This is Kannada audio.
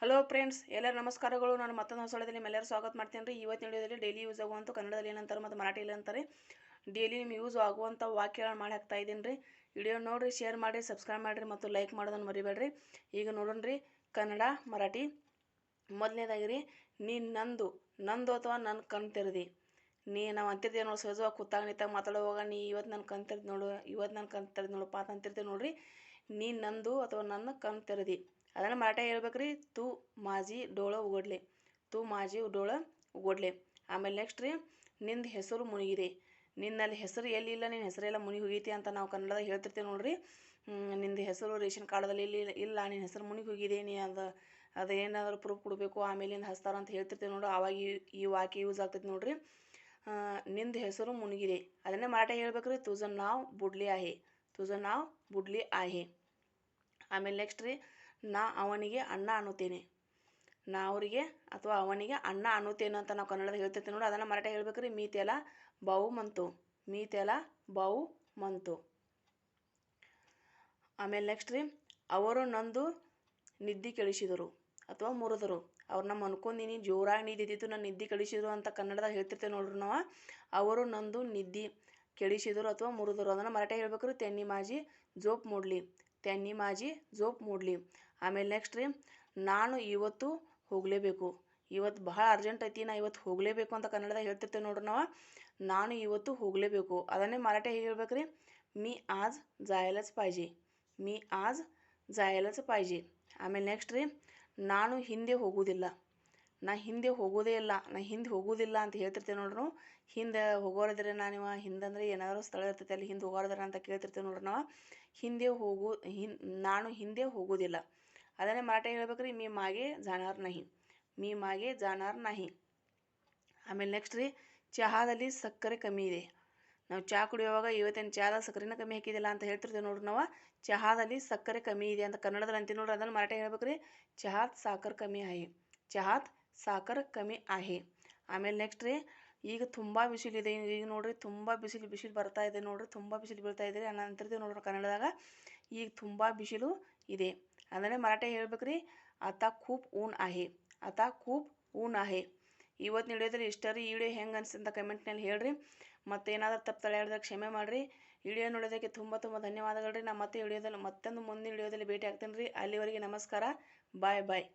ಹಲೋ ಫ್ರೆಂಡ್ಸ್, ಎಲ್ಲರೂ ನಮಸ್ಕಾರಗಳು. ನಾನು ಮತ್ತೊಂದು ಹೊಸಳದಲ್ಲಿ ನಿಮ್ಮೆಲ್ಲರೂ ಸ್ವಾಗತ ಮಾಡ್ತೀನಿ ರೀ. ಇವತ್ತಿನ ವಿಡಿಯೋದಲ್ಲಿ ಡೈಲಿ ಯೂಸ್ ಆಗುವಂಥ ಕನ್ನಡದಲ್ಲಿ ಏನಂತಾರೆ ಮತ್ತು ಮರಾಠಿಯಲ್ಲಿ ಅಂತಾರೆ ಡೈಲಿ ನಿಮ್ಗೆ ಯೂಸ್ ಆಗುವಂಥ ವಾಕ್ಯಗಳನ್ನ ಮಾಡಿ ಹಾಕ್ತಾ ಇದ್ದೀನಿ ರೀ. ವಿಡಿಯೋ ನೋಡಿರಿ, ಶೇರ್ ಮಾಡಿರಿ, ಸಬ್ಸ್ಕ್ರೈಬ್ ಮಾಡಿರಿ ಮತ್ತು ಲೈಕ್ ಮಾಡೋದನ್ನು ಮರಿಬೇಡ್ರಿ. ಈಗ ನೋಡೋಣ ರೀ ಕನ್ನಡ ಮರಾಠಿ. ಮೊದಲನೇದಾಗಿ ರೀ, ನೀ ನಂದು ಅಥವಾ ನನ್ನ ಕಣ್ ತೆರೆದಿ. ನಾವು ಅಂತಿರ್ತೀವಿ ನೋಡಿ, ಸಹಜವಾಗಿ ಕೂತಾಗ ನಿಂತಾಗ ಮಾತಾಡುವಾಗ ನೀ ಇವತ್ತು ನನ್ನ ಕಣ್ ತೆರೆದು ನೋಡು, ಇವತ್ತು ನನ್ನ ಕಣ್ ತೆರೆದು ನೋಡಪ್ಪ ಅಂತ ಅಂತಿರ್ತೀವಿ ನೋಡ್ರಿ. ನೀ ನಂದು ಅಥವಾ ನನ್ನ ಕಣ್ ತೆರೆದಿ ಅದನ್ನು ಮರಾಠಿ ಹೇಳ್ಬೇಕ್ರಿ. ತೂ ಮಾಜಿ ಡೋಳ ಉಗಡ್ಲೆ, ತೂ ಮಾಜಿ ಡೋಳ ಉಗಡ್ಲೆ. ಆಮೇಲೆ ನೆಕ್ಸ್ಟ್ ರೀ, ನಿಂದು ಹೆಸರು ಮುಳುಗಿದೆ. ನಿನ್ನಲ್ಲಿ ಹೆಸರು ಎಲ್ಲಿಲ್ಲ, ನಿನ್ನ ಹೆಸರೆಲ್ಲ ಮುನಿಗಿ ಹೋಗೈತಿ ಅಂತ ನಾವು ಕನ್ನಡದಾಗ ಹೇಳ್ತಿರ್ತೀವಿ ನೋಡ್ರಿ. ನಿಂದು ಹೆಸರು ರೇಷನ್ ಕಾರ್ಡಲ್ಲಿ ಇಲ್ಲ, ನಿನ್ನ ಹೆಸರು ಮುನಿಗಿ ಹೋಗಿದೆ, ನೀ ಅದು ಏನಾದರೂ ಪ್ರೂಫ್ ಕೊಡಬೇಕು, ಆಮೇಲಿಂದ ಹಚ್ತಾರ ಅಂತ ಹೇಳ್ತಿರ್ತೀವಿ ನೋಡ್ರಿ. ಆವಾಗ ಈ ವಾಕ್ಯ ಯೂಸ್ ಆಗ್ತೈತಿ ನೋಡ್ರಿ. ನಿಂದು ಹೆಸರು ಮುಳುಗಿದೆ ಅದನ್ನೇ ಮರಾಠಿ ಹೇಳ್ಬೇಕ್ರಿ. ತುಜ ನಾವ್ ಬುಡ್ಲಿ ಆಹೆ, ತುಜ ನಾವ್ ಬುಡ್ಲಿ ಆಹೆ. ಆಮೇಲೆ ನೆಕ್ಸ್ಟ್ ರೀ, ನಾ ಅವನಿಗೆ ಅಣ್ಣ ಅನ್ನುತ್ತೇನೆ. ನಾ ಅವರಿಗೆ ಅಥವಾ ಅವನಿಗೆ ಅಣ್ಣ ಅನ್ನುತ್ತೇನೆ ಅಂತ ನಾವು ಕನ್ನಡದಲ್ಲಿ ಹೇಳ್ತಿರ್ತೀವಿ ನೋಡಿ. ಅದನ್ನು ಮರಾಠಿ ಹೇಳ್ಬೇಕ್ರಿ. ಮೀ ತೆಲ ಬಾವು ಮಂತು, ಮೀ ತೆಲ ಬಾವು ಮಂತು. ಆಮೇಲೆ ನೆಕ್ಸ್ಟ್ ರೀ, ಅವರು ನಂದು ನಿದ್ದೆ ಕೆಡಿಸಿದರು ಅಥವಾ ಮುರಿದರು. ಅವ್ರು ನಮ್ಮ ಅನ್ಕೊಂದಿನಿ ಜೋರಾಗಿ ನಿದ್ದಿದ್ದು ನನ್ನ ನಿದ್ದೆ ಕೆಡಿಸಿದ್ರು ಅಂತ ಕನ್ನಡದಾಗ ಹೇಳ್ತಿರ್ತೇವೆ ನೋಡ್ರಿ ನಾವು. ಅವರು ನಂದು ನಿದ್ದೆ ಕೆಡಿಸಿದರು ಅಥವಾ ಮುರಿದರು ಅದನ್ನು ಮರಾಠಿ ಹೇಳ್ಬೇಕ್ರಿ. ತೆನ್ನಿ ಮಾಜಿ ಜೋಪ್ ಮೂಡ್ಲಿ, ತೆನ್ನಿ ಮಾಜಿ ಜೋಪ್ ಮೂಡ್ಲಿ. ಆಮೇಲೆ ನೆಕ್ಸ್ಟ್ ರೀ, ನಾನು ಇವತ್ತು ಹೋಗಲೇಬೇಕು. ಇವತ್ತು ಬಹಳ ಅರ್ಜೆಂಟ್ ಐತಿ, ನಾ ಇವತ್ತು ಹೋಗಲೇಬೇಕು ಅಂತ ಕನ್ನಡದಾಗ ಹೇಳ್ತಿರ್ತೇವೆ ನೋಡ್ರಿ ನಾವು. ನಾನು ಇವತ್ತು ಹೋಗಲೇಬೇಕು ಅದನ್ನೇ ಮರಾಠಿ ಹೇಳ್ಬೇಕ್ರಿ. मी आज जायलाच पाहिजे, मी आज जायलाच पाहिजे. ಆಮೇಲೆ ನೆಕ್ಸ್ಟ್ ರೀ, ನಾನು ಹಿಂದೆ ಹೋಗುವುದಿಲ್ಲ. ನಾ ಹಿಂದೆ ಹೋಗೋದೇ ಇಲ್ಲ, ನಾ ಹಿಂದೆ ಹೋಗೋದಿಲ್ಲ ಅಂತ ಹೇಳ್ತಿರ್ತೇವೆ ನೋಡ್ರಿ ನಾವು. ಹಿಂದೆ ಹೋಗೋರಿದ್ರೆ ನೀವು ಹಿಂದಂದ್ರೆ ಏನಾದರೂ ಸ್ಥಳ ಇರ್ತೈತೆ ಅಲ್ಲಿ ಹಿಂದೆ ಹೋಗೋರಿದ್ರೆ ಅಂತ ಕೇಳ್ತಿರ್ತೇವೆ ನೋಡ್ರಿ ನಾವು. ನಾನು ಹಿಂದೆ ಹೋಗೋದಿಲ್ಲ ಅದನ್ನೇ ಮರಾಠಿ ಹೇಳ್ಬೇಕ್ರಿ. ಮೀ ಮಾಗೆ ಜಾನಾರ್ ನಹಿ, ಮೀ ಮಾಗೆ ಜಾನಾರ್ ನಹಿ. ಆಮೇಲೆ ನೆಕ್ಸ್ಟ್ ರೀ, ಚಹಾದಲ್ಲಿ ಸಕ್ಕರೆ ಕಮ್ಮಿ ಇದೆ. ನಾವು ಚಹಾ ಕುಡಿಯುವಾಗ ಇವತ್ತೇನು ಚಹಾದಾಗ ಸಕ್ಕರೆನ ಕಮ್ಮಿ ಹಾಕಿದಿಲ್ಲ ಅಂತ ಹೇಳ್ತಿರ್ತೇವೆ ನೋಡ್ರಿ ನಾವು. ಚಹಾದಲ್ಲಿ ಸಕ್ಕರೆ ಕಮ್ಮಿ ಇದೆ ಅಂತ ಕನ್ನಡದಲ್ಲಿ ಅಂತೀವಿ ನೋಡ್ರಿ. ಅದನ್ನು ಮರಾಠಿ ಹೇಳ್ಬೇಕ್ರಿ. ಚಹಾತ್ ಸಾಕರ್ ಕಮ್ಮಿ ಆಹೆ, ಚಹಾತ್ ಸಾಕರ್ ಕಮ್ಮಿ ಆಹೆ. ಆಮೇಲೆ ನೆಕ್ಸ್ಟ್ ರೀ, ಈಗ ತುಂಬ ಬಿಸಿಲಿದೆ. ಈಗ ನೋಡ್ರಿ ತುಂಬ ಬಿಸಿಲು ಬರ್ತಾ ಇದೆ ನೋಡ್ರಿ, ತುಂಬ ಬಿಸಿಲು ಬೀಳ್ತಾ ಇದೆ ಅನ್ನೋ ಅಂತಿರ್ತೀವಿ ನೋಡ್ರಿ ಕನ್ನಡದಾಗ. ಈಗ ತುಂಬ ಬಿಸಿಲು ಇದೆ ಅಂದರೆ ಮರಾಠಿ ಹೇಳ್ಬೇಕ್ರಿ. आता खूप ऊन आहे, आता खूप ऊन आहे. ಇವತ್ತಿನ ವಿಡಿಯೋದಲ್ಲಿ ಇಷ್ಟ ರೀ. ಈ ವಿಡಿಯೋ ಹೆಂಗೆ ಅನಿಸ್ತಂತ ಕಮೆಂಟ್ನಲ್ಲಿ ಹೇಳ್ರಿ. ಮತ್ತೇನಾದರೂ ತಪ್ಪು ತಲೆಯಾಡಿದ್ರೆ ಕ್ಷಮೆ ಮಾಡಿರಿ. ವಿಡಿಯೋ ನೋಡೋದಕ್ಕೆ ತುಂಬ ಧನ್ಯವಾದಗಳು ರೀ. ನಾನು ಮತ್ತೆ ಮುಂದಿನ ವಿಡಿಯೋದಲ್ಲಿ ಭೇಟಿ ಆಗ್ತೇನೆ ರೀ. ಅಲ್ಲಿವರೆಗೆ ನಮಸ್ಕಾರ, ಬಾಯ್ ಬಾಯ್.